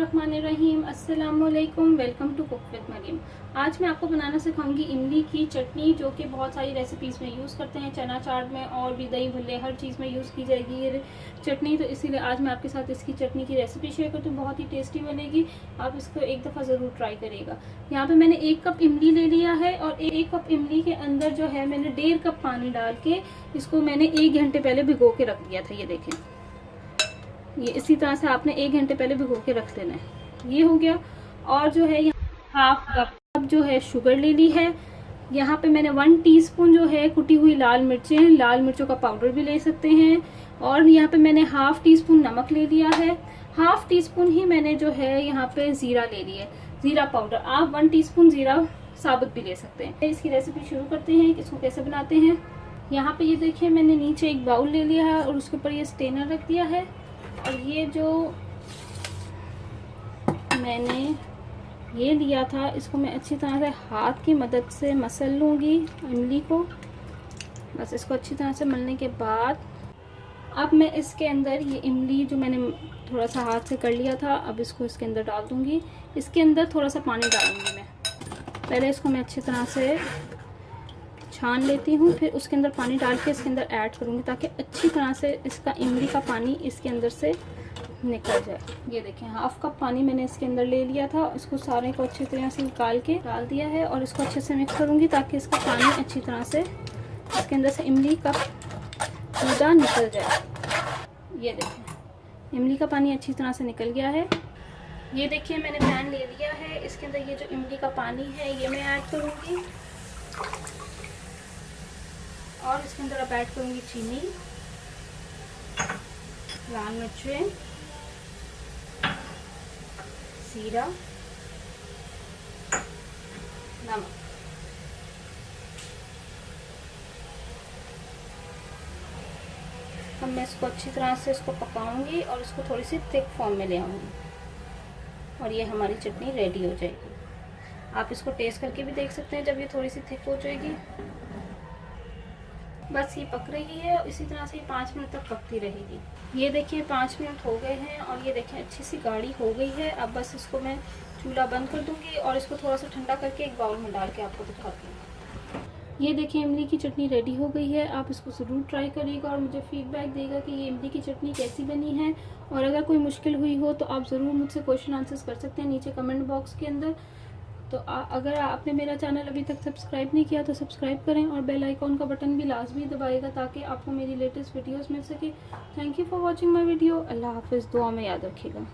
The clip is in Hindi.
बिस्मिल्लाहिर्रहमानिर्रहीम। अस्सलामुअलैकुम। Welcome to cook with Mariam. आज मैं आपको बनाना सिखाऊंगी इमली की चटनी, जो कि बहुत सारी रेसिपीज़ में यूज़ करते हैं, चना चाट में और भी दही भल्ले हर चीज़ में यूज़ की जाएगी ये चटनी। तो इसीलिए आज मैं आपके साथ इसकी चटनी की रेसिपी शेयर करती हूँ। बहुत ही टेस्टी बनेगी, आप इसको एक दफ़ा ज़रूर ट्राई करिएगा। यहाँ पर मैंने 1 कप इमली ले लिया है और 1 कप इमली के अंदर जो है मैंने 1.5 कप पानी डाल के इसको मैंने 1 घंटे पहले भिगो के रख दिया था। ये देखें, ये इसी तरह से आपने 1 घंटे पहले भिगो के रख लेना है। ये हो गया। और जो है यहाँ 1/2 कप जो है शुगर ले ली है। यहाँ पे मैंने 1 टीस्पून जो है कुटी हुई लाल मिर्चों का पाउडर भी ले सकते हैं। और यहाँ पे मैंने 1/2 टीस्पून नमक ले लिया है। 1/2 टीस्पून ही मैंने जो है यहाँ पे जीरा ले लिया है, जीरा पाउडर। आप 1 टीस्पून जीरा साबुत भी ले सकते हैं। इसकी रेसिपी शुरू करते हैं कि इसको कैसे बनाते हैं। यहाँ पे ये देखिए, मैंने नीचे एक बाउल ले लिया है और उसके ऊपर ये स्टेनर रख दिया है। और ये जो मैंने ये लिया था, इसको मैं अच्छी तरह से हाथ की मदद से मसल लूँगी इमली को। बस इसको अच्छी तरह से मलने के बाद अब मैं इसके अंदर ये इमली जो मैंने थोड़ा सा हाथ से कर लिया था, अब इसको इसके अंदर डाल दूँगी। इसके अंदर थोड़ा सा पानी डालूँगी मैं। पहले इसको मैं अच्छी तरह से छान लेती हूँ, फिर उसके अंदर पानी डाल के इसके अंदर ऐड करूँगी ताकि अच्छी तरह से इसका इमली का पानी इसके अंदर से निकल जाए। ये देखें, 1/2 कप पानी मैंने इसके अंदर ले लिया था। इसको सारे को अच्छी तरह से निकाल के डाल दिया है और इसको अच्छे से मिक्स करूँगी ताकि इसका पानी अच्छी तरह से इसके अंदर से इमली का पूरा निकल जाए। ये देखें, इमली का पानी अच्छी तरह से निकल गया है। ये देखिए, मैंने पैन ले लिया है। इसके अंदर ये जो इमली का पानी है ये मैं ऐड करूँगी और इसके अंदर अब ऐड करूँगी चीनी, लाल मिर्चें, जीरा, नमक। अब मैं इसको अच्छी तरह से इसको पकाऊंगी और इसको थोड़ी सी थिक फॉर्म में ले आऊँगी और ये हमारी चटनी रेडी हो जाएगी। आप इसको टेस्ट करके भी देख सकते हैं जब ये थोड़ी सी थिक हो जाएगी। बस ये पक रही है और इसी तरह से 5 मिनट तक पकती रहेगी। ये देखिए 5 मिनट हो गए हैं और ये देखिए अच्छी सी गाढ़ी हो गई है। अब बस इसको मैं चूल्हा बंद कर दूंगी और इसको थोड़ा सा ठंडा करके एक बाउल में डाल के आपको दिखाती हूँ। ये देखिए, इमली की चटनी रेडी हो गई है। आप इसको ज़रूर ट्राई करिएगा और मुझे फीडबैक देगा कि ये इमली की चटनी कैसी बनी है। और अगर कोई मुश्किल हुई हो तो आप ज़रूर मुझसे क्वेश्चन आंसर्स कर सकते हैं नीचे कमेंट बॉक्स के अंदर। तो अगर आपने मेरा चैनल अभी तक सब्सक्राइब नहीं किया तो सब्सक्राइब करें और बेल आइकॉन का बटन भी लाजमी दबाएगा ताकि आपको मेरी लेटेस्ट वीडियोस मिल सके। Thank you for watching my video. अल्लाह हाफिज़। दुआ में याद रखिएगा।